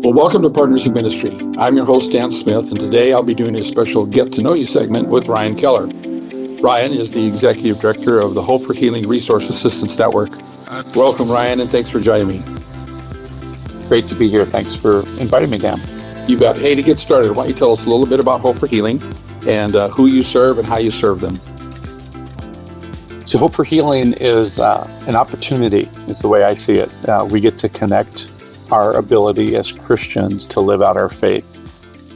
Well, welcome to Partners in Ministry. I'm your host, Dan Smith, and today I'll be doing a special Get to Know You segment with Ryan Keller. Ryan is the Executive Director of the Hope for Healing Resource Assistance Network. Welcome, Ryan, and thanks for joining me. Great to be here. Thanks for inviting me, Dan. You bet. Hey, to get started, why don't you tell us a little bit about Hope for Healing and who you serve and how you serve them? So Hope for Healing is an opportunity, is the way I see it. We get to connect our ability as Christians to live out our faith.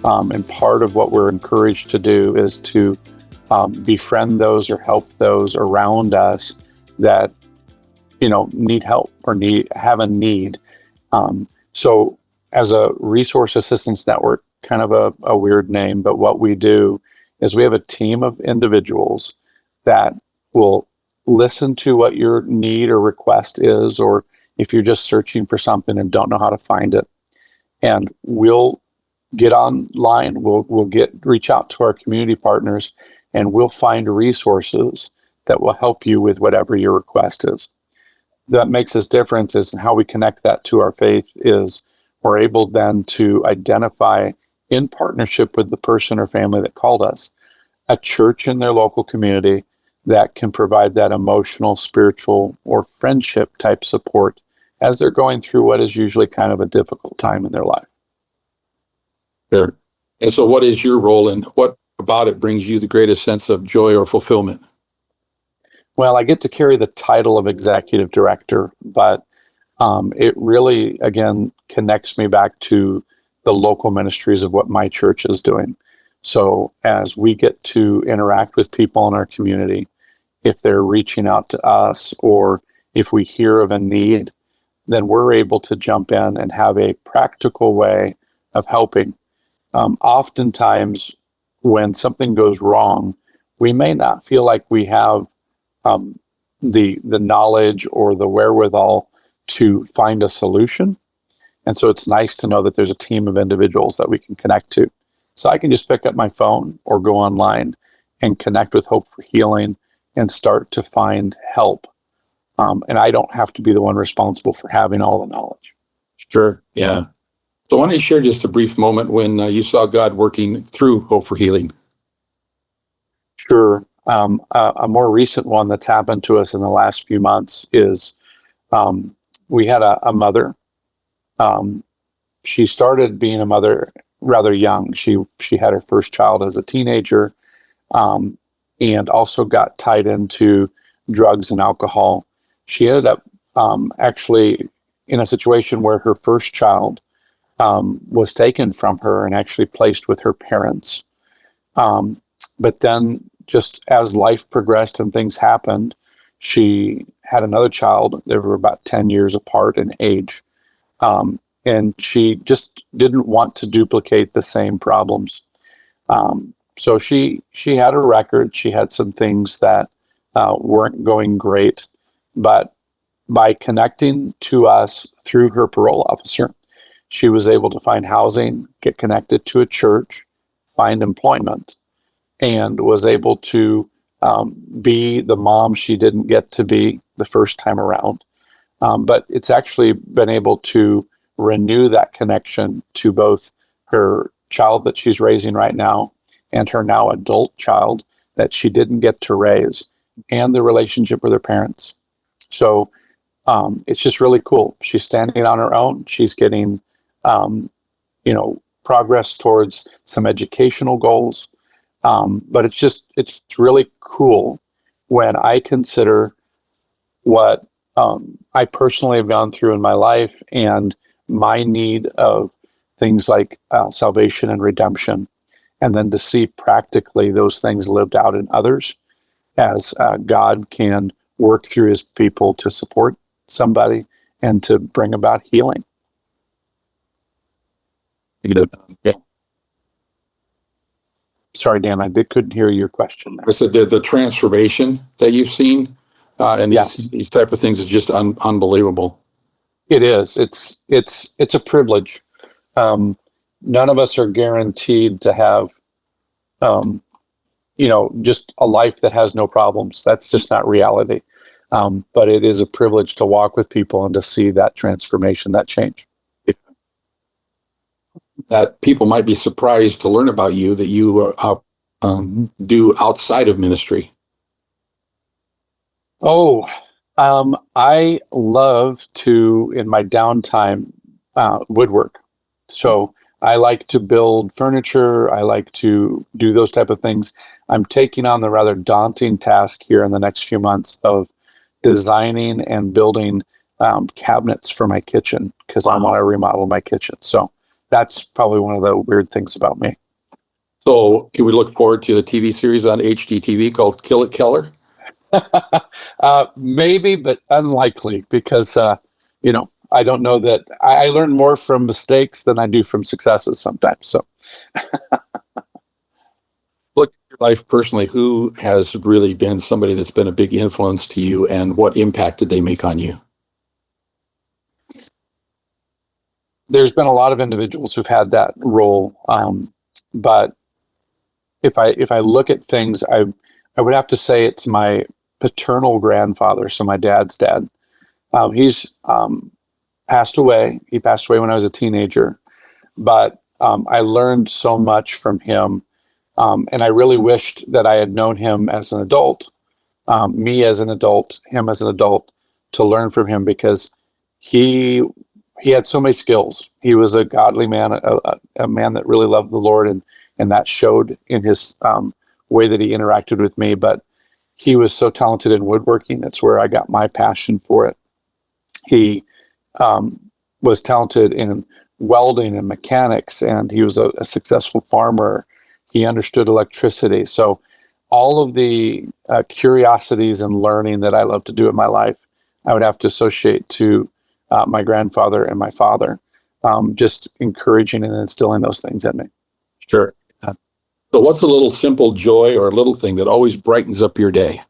And part of what we're encouraged to do is to befriend those or help those around us that, need help or have a need. So as a resource assistance network, kind of a weird name, but what we do is we have a team of individuals that will listen to what your need or request is, or if you're just searching for something and don't know how to find it. And we'll get online, we'll reach out to our community partners, and we'll find resources that will help you with whatever your request is. That makes us different is how we connect that to our faith is we're able then to identify, in partnership with the person or family that called us, a church in their local community that can provide that emotional, spiritual, or friendship type support as they're going through what is usually kind of a difficult time in their life. Sure. And so what is your role, and what about it brings you the greatest sense of joy or fulfillment? Well, I get to carry the title of executive director, but it really, again, connects me back to the local ministries of what my church is doing. So as we get to interact with people in our community, if they're reaching out to us or if we hear of a need, then we're able to jump in and have a practical way of helping. Oftentimes, when something goes wrong, we may not feel like we have the knowledge or the wherewithal to find a solution. And so it's nice to know that there's a team of individuals that we can connect to. So I can just pick up my phone or go online and connect with Hope for Healing and start to find help. And I don't have to be the one responsible for having all the knowledge. Sure, yeah. So why don't you share just a brief moment when you saw God working through Hope for Healing? Sure. A more recent one that's happened to us in the last few months is we had a mother. She started being a mother rather young. She had her first child as a teenager, and also got tied into drugs and alcohol. She ended up actually in a situation where her first child was taken from her and actually placed with her parents. But then just as life progressed and things happened, she had another child. They were about 10 years apart in age. And she just didn't want to duplicate the same problems. So she had a record. She had some things that weren't going great. But by connecting to us through her parole officer, she was able to find housing, get connected to a church, find employment, and was able to be the mom she didn't get to be the first time around. But it's actually been able to renew that connection to both her child that she's raising right now and her now adult child that she didn't get to raise, and the relationship with her parents. So it's just really cool. She's standing on her own. She's getting, progress towards some educational goals. But it's really cool when I consider what I personally have gone through in my life and my need of things like salvation and redemption, and then to see practically those things lived out in others as God can work through his people to support somebody and to bring about healing. Yeah. Sorry, Dan, couldn't hear your question. I said the transformation that you've seen and these type of things is just unbelievable. It is. It's a privilege. None of us are guaranteed to have, just a life that has no problems. That's just not reality. But it is a privilege to walk with people and to see that transformation, that change. that people might be surprised to learn about you that you do outside of ministry? Oh, I love to, in my downtime, woodwork. So I like to build furniture. I like to do those type of things. I'm taking on the rather daunting task here in the next few months of designing and building cabinets for my kitchen because I want to remodel my kitchen. So that's probably one of the weird things about me. So can we look forward to the TV series on HGTV called Kill It Keller? Maybe, but unlikely because, I don't know that I learn more from mistakes than I do from successes sometimes. So Look at your life personally. Who has really been somebody that's been a big influence to you, and what impact did they make on you? there's been a lot of individuals who've had that role. But if I look at things, I would have to say it's my paternal grandfather, so my dad's dad. He's passed away. He passed away when I was a teenager, but I learned so much from him, and I really wished that I had known him as an adult, me as an adult, him as an adult, to learn from him because he he had so many skills. He was a godly man, a man that really loved the Lord, and that showed in his way that he interacted with me. But he was so talented in woodworking. That's where I got my passion for it. He was talented in welding and mechanics, and he was a successful farmer. He understood electricity. So all of the curiosities and learning that I love to do in my life, I would have to associate to my grandfather and my father, just encouraging and instilling those things in me. Sure. So what's a little simple joy or a little thing that always brightens up your day?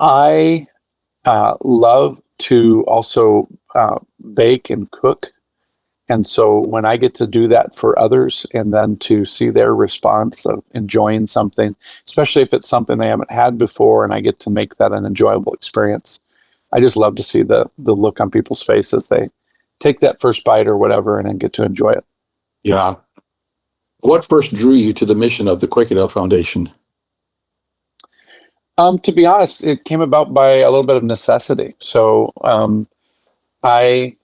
I love to also bake and cook. And so when I get to do that for others and then to see their response of enjoying something, especially if it's something they haven't had before and I get to make that an enjoyable experience, I just love to see the look on people's face as they take that first bite or whatever and then get to enjoy it. Yeah. What first drew you to the mission of the Quakerdale Foundation? To be honest, it came about by a little bit of necessity. So I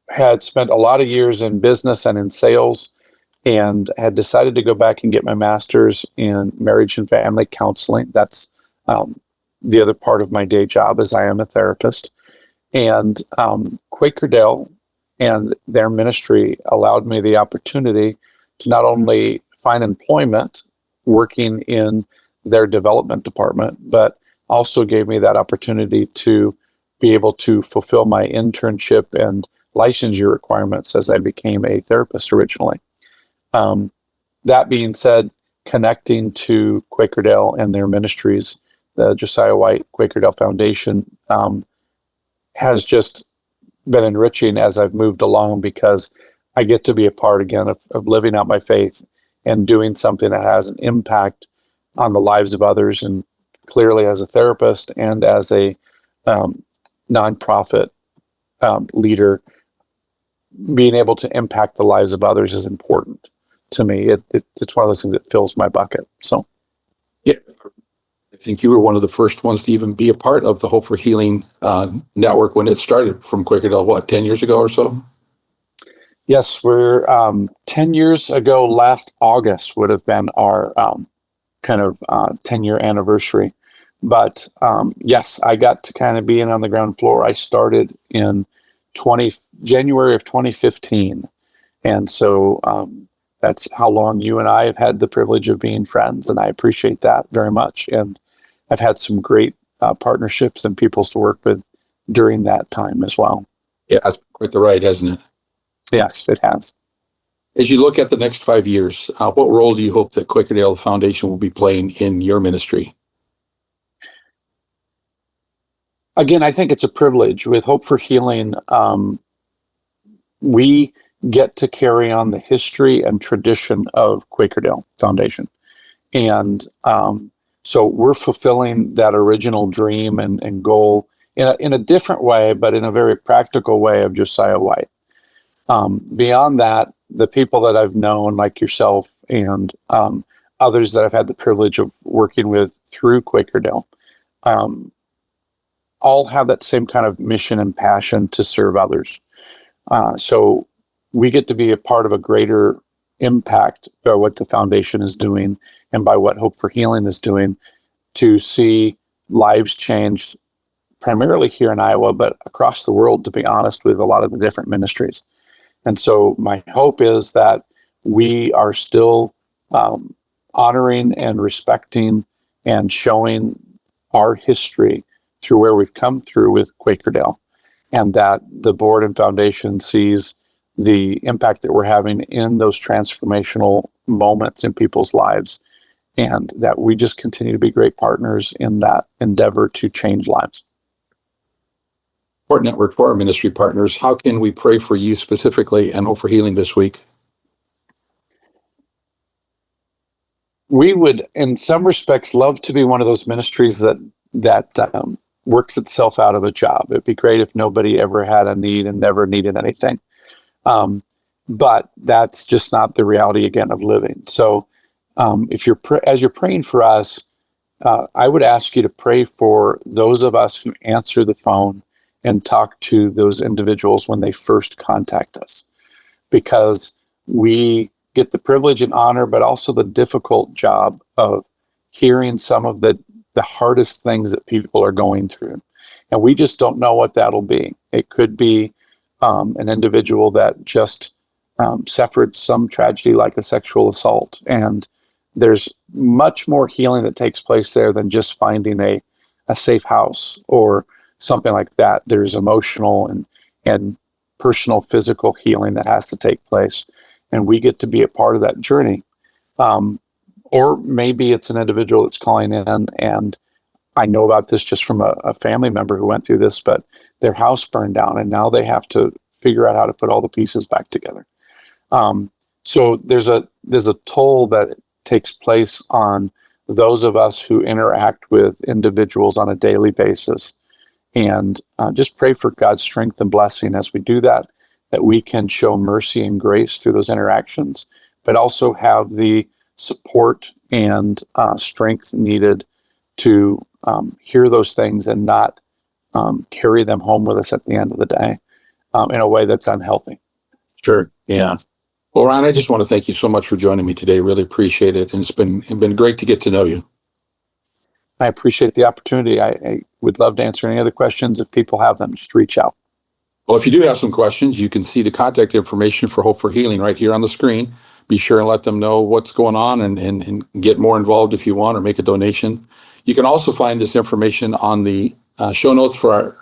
had spent a lot of years in business and in sales and had decided to go back and get my master's in marriage and family counseling. That's the other part of my day job, as I am a therapist. And Quakerdale and their ministry allowed me the opportunity to not only find employment working in their development department, but also gave me that opportunity to be able to fulfill my internship and licensure requirements as I became a therapist originally. That being said, connecting to Quakerdale and their ministries, the Josiah White Quakerdale Foundation, has just been enriching as I've moved along because I get to be a part again of living out my faith and doing something that has an impact on the lives of others. And clearly, as a therapist and as a nonprofit leader, being able to impact the lives of others is important to me. It's one of those things that fills my bucket. So, Yeah. I think you were one of the first ones to even be a part of the Hope for Healing network when it started from Quakerdale, 10 years ago or so? yes, we're 10 years ago, last August would have been our kind of 10-year anniversary. But yes, I got to kind of be in on the ground floor. I started in January of 2015. And so that's how long you and I have had the privilege of being friends. And I appreciate that very much. And I've had some great partnerships and people to work with during that time as well. Yeah, that's quite the ride, hasn't it? Yes, it has. As you look at the next 5 years, what role do you hope that Quakerdale Foundation will be playing in your ministry? Again, I think it's a privilege. With Hope for Healing, we get to carry on the history and tradition of Quakerdale Foundation. And so we're fulfilling that original dream and goal in a different way, but in a very practical way of Josiah White. Beyond that, the people that I've known, like yourself and others that I've had the privilege of working with through Quakerdale, all have that same kind of mission and passion to serve others. So we get to be a part of a greater impact by what the foundation is doing and by what Hope for Healing is doing to see lives changed, primarily here in Iowa, but across the world, to be honest, with a lot of the different ministries. And so my hope is that we are still honoring and respecting and showing our history through where we've come through with Quakerdale, and that the board and foundation sees the impact that we're having in those transformational moments in people's lives, and that we just continue to be great partners in that endeavor to change lives. Support network for our ministry partners. How can we pray for you specifically and Hope for Healing this week? We would, in some respects, love to be one of those ministries that works itself out of a job. It'd be great if nobody ever had a need and never needed anything. But that's just not the reality, again, of living. So if as you're praying for us, I would ask you to pray for those of us who answer the phone and talk to those individuals when they first contact us, because we get the privilege and honor, but also the difficult job of hearing some of the hardest things that people are going through. And we just don't know what that'll be. It could be an individual that just suffered some tragedy like a sexual assault. And there's much more healing that takes place there than just finding a safe house or something like that. There's emotional and personal, physical healing that has to take place. And we get to be a part of that journey. Or maybe it's an individual that's calling in, and I know about this just from a family member who went through this, but their house burned down and now they have to figure out how to put all the pieces back together. So there's a toll that takes place on those of us who interact with individuals on a daily basis. And just pray for God's strength and blessing as we do that we can show mercy and grace through those interactions, but also have the support and strength needed to hear those things and not carry them home with us at the end of the day in a way that's unhealthy. Sure. Yeah. Well, Ryan, I just want to thank you so much for joining me today. Really appreciate it. And it's been great to get to know you. I appreciate the opportunity. I would love to answer any other questions. If people have them, just reach out. Well, if you do have some questions, you can see the contact information for Hope for Healing right here on the screen. Be sure and let them know what's going on and get more involved if you want, or make a donation. You can also find this information on the show notes for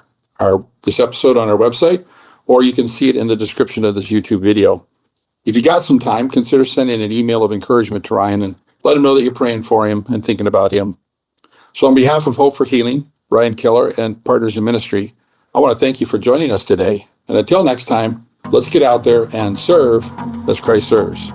this episode on our website, or you can see it in the description of this YouTube video. If you got some time, consider sending an email of encouragement to Ryan and let him know that you're praying for him and thinking about him. So on behalf of Hope for Healing, Ryan Keller, and Partners in Ministry, I want to thank you for joining us today. And until next time, let's get out there and serve as Christ serves.